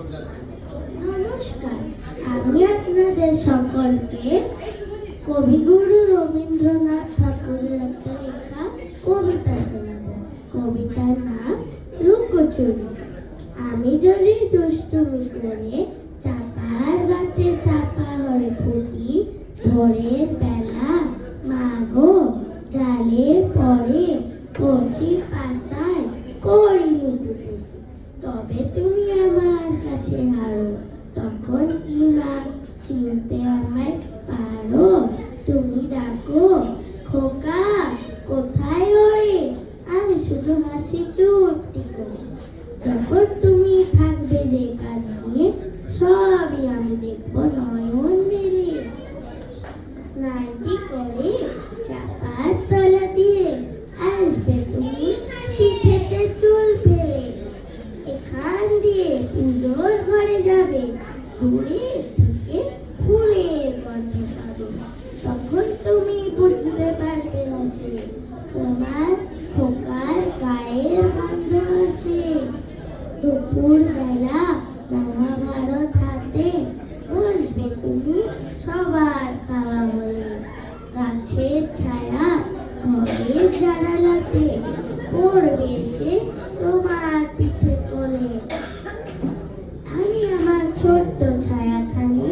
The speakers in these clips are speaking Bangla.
নমস্কার, আমি আপনাদের সকলকে কবিগুরু রবীন্দ্রনাথ ঠাকুরের একটা লেখা কবিতা শোনাবো। কবিতার নাম লুকোচুরি। আমি যদি দুষ্টুমি করে চাপার গাছে চাপা হয়ে ফুটি, ভোরের বেলা মাগো ডালের পরে কচি পাতায় করি লুটোপুটি, তবে তুমি আমার কাছে হারো, তখন কি না চিনতে আমায় পারো? তুমি ডাকো খোকা কোথায় ওরে, আমি শুধু হাসি চুপটি করে। যখন তুমি থাকবে যে কাজ নিয়ে, সবই আমি দেখবো নয়ন মেলে। স্নানটি করে চাপার তলা দিয়ে আসবে তুমি পিঠেতে চুল ফেলে। এখান দিয়ে পুজোর ঘরে যাবে, ঘুরে থেকে ফুলের গন্ধ পাবে। তখন তুমি বুঝতে পারবে না সে তোমার খোকার গায়ের গন্ধ আসে। দুপুর বেলা মহাভারত হাতে বসবে তুমি সবার খাওয়া বলে। গাছের ছায়া ঘরের জানালাতে পড়বে সে তোমার পিঠে কোলে। আমি আমার ছোট্ট ছায়াখানি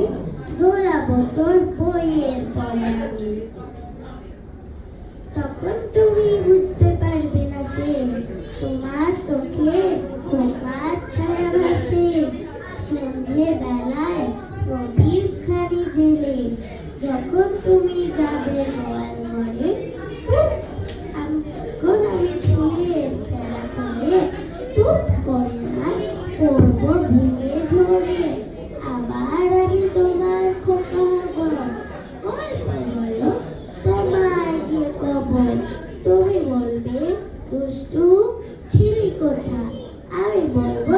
দোলাবো তোর বইয়ের পরে আমি। তখন তুমি বুঝতে পারবে না সে তোমার চোখে খোকার ছায়া ভাসে। সন্ধ্যে বেলায় প্রদীপ খানি জেলে যখন তুমি যাবে গোয়াল ঘরে, তখন আমি ফুলের খেলা করে টুপ করে না পড়বো ভুলে ঝরে। আবার আমি তোমার খোকা হব, গল্প বলো তোমার গিয়ে কবর। তুমি বলবে দুষ্টু ছিলি কোথা, আমি বলবো